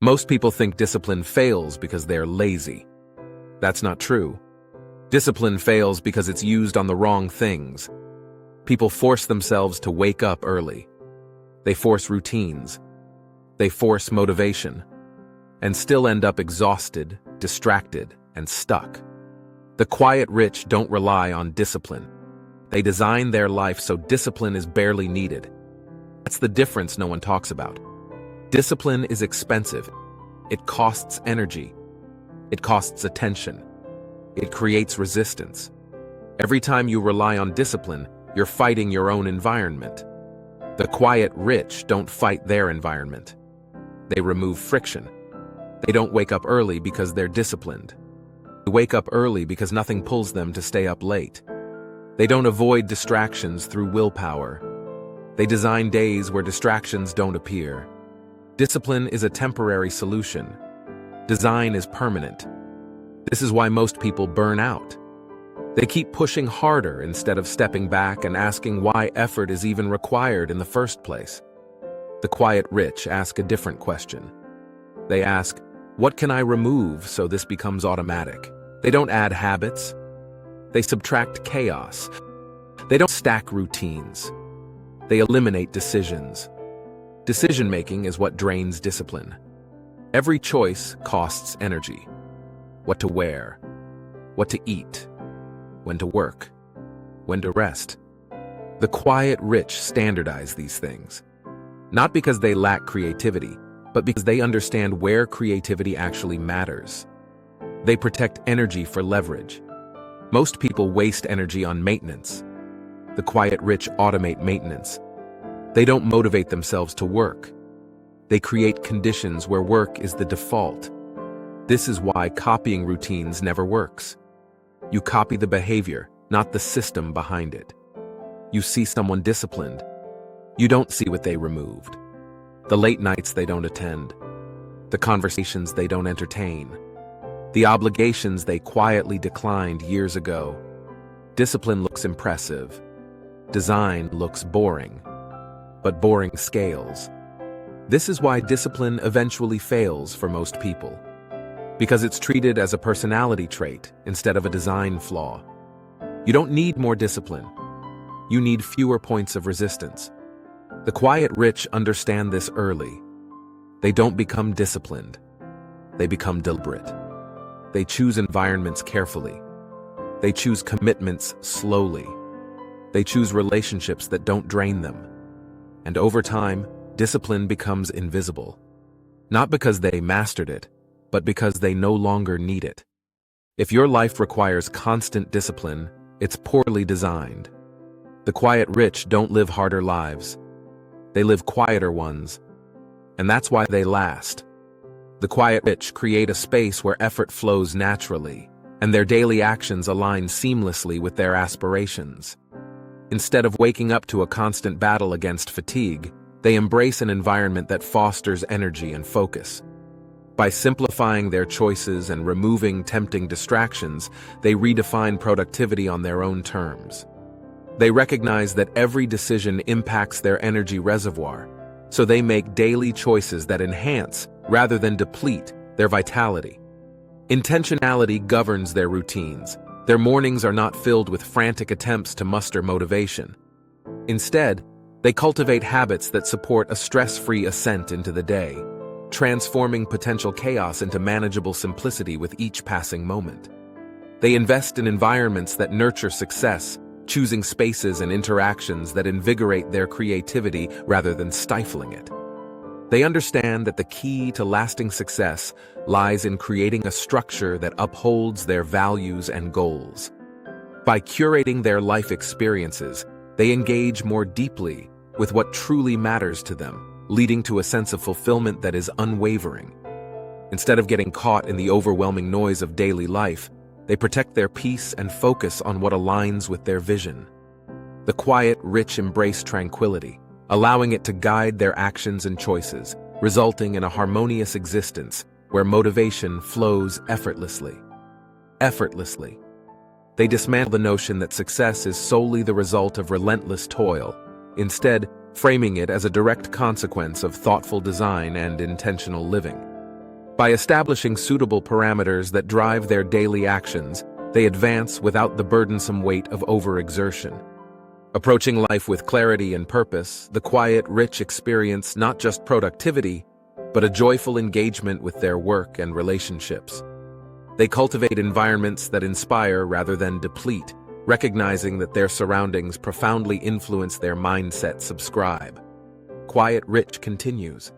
Most people think discipline fails because they're lazy. That's not true. Discipline fails because it's used on the wrong things. People force themselves to wake up early. They force routines. They force motivation, and still end up exhausted, distracted, and stuck. The quiet rich don't rely on discipline. They design their life so discipline is barely needed. That's the difference no one talks about. Discipline is expensive. It costs energy. It costs attention. It creates resistance. Every time you rely on discipline, you're fighting your own environment. The quiet rich don't fight their environment. They remove friction. They don't wake up early because they're disciplined. They wake up early because nothing pulls them to stay up late. They don't avoid distractions through willpower. They design days where distractions don't appear. Discipline is a temporary solution. Design is permanent. This is why most people burn out. They keep pushing harder instead of stepping back and asking why effort is even required in the first place. The quiet rich ask a different question. They ask, what can I remove so this becomes automatic? They don't add habits. They subtract chaos. They don't stack routines. They eliminate decisions. Decision-making is what drains discipline. Every choice costs energy. What to wear, what to eat, when to work, when to rest. The quiet rich standardize these things. Not because they lack creativity, but because they understand where creativity actually matters. They protect energy for leverage. Most people waste energy on maintenance. The quiet rich automate maintenance. They don't motivate themselves to work. They create conditions where work is the default. This is why copying routines never works. You copy the behavior, not the system behind it. You see someone disciplined. You don't see what they removed. The late nights they don't attend. The conversations they don't entertain. The obligations they quietly declined years ago. Discipline looks impressive. Design looks boring. But boring scales. This is why discipline eventually fails for most people. Because it's treated as a personality trait instead of a design flaw. You don't need more discipline. You need fewer points of resistance. The quiet rich understand this early. They don't become disciplined. They become deliberate. They choose environments carefully. They choose commitments slowly. They choose relationships that don't drain them. And over time, discipline becomes invisible. Not because they mastered it, but because they no longer need it. If your life requires constant discipline, it's poorly designed. The quiet rich don't live harder lives. They live quieter ones. And that's why they last. The quiet rich create a space where effort flows naturally, and their daily actions align seamlessly with their aspirations. Instead of waking up to a constant battle against fatigue, they embrace an environment that fosters energy and focus. By simplifying their choices and removing tempting distractions, they redefine productivity on their own terms. They recognize that every decision impacts their energy reservoir, so they make daily choices that enhance, rather than deplete, their vitality. Intentionality governs their routines. Their mornings are not filled with frantic attempts to muster motivation. Instead, they cultivate habits that support a stress-free ascent into the day, transforming potential chaos into manageable simplicity with each passing moment. They invest in environments that nurture success, choosing spaces and interactions that invigorate their creativity rather than stifling it. They understand that the key to lasting success lies in creating a structure that upholds their values and goals. By curating their life experiences, they engage more deeply with what truly matters to them, leading to a sense of fulfillment that is unwavering. Instead of getting caught in the overwhelming noise of daily life, they protect their peace and focus on what aligns with their vision. The quiet, rich embrace tranquility, allowing it to guide their actions and choices, resulting in a harmonious existence where motivation flows effortlessly. Effortlessly. They dismantle the notion that success is solely the result of relentless toil, instead framing it as a direct consequence of thoughtful design and intentional living. By establishing suitable parameters that drive their daily actions, they advance without the burdensome weight of overexertion. Approaching life with clarity and purpose, the quiet, rich experience not just productivity, but a joyful engagement with their work and relationships. They cultivate environments that inspire rather than deplete, recognizing that their surroundings profoundly influence their mindset. Subscribe. Quiet Rich continues.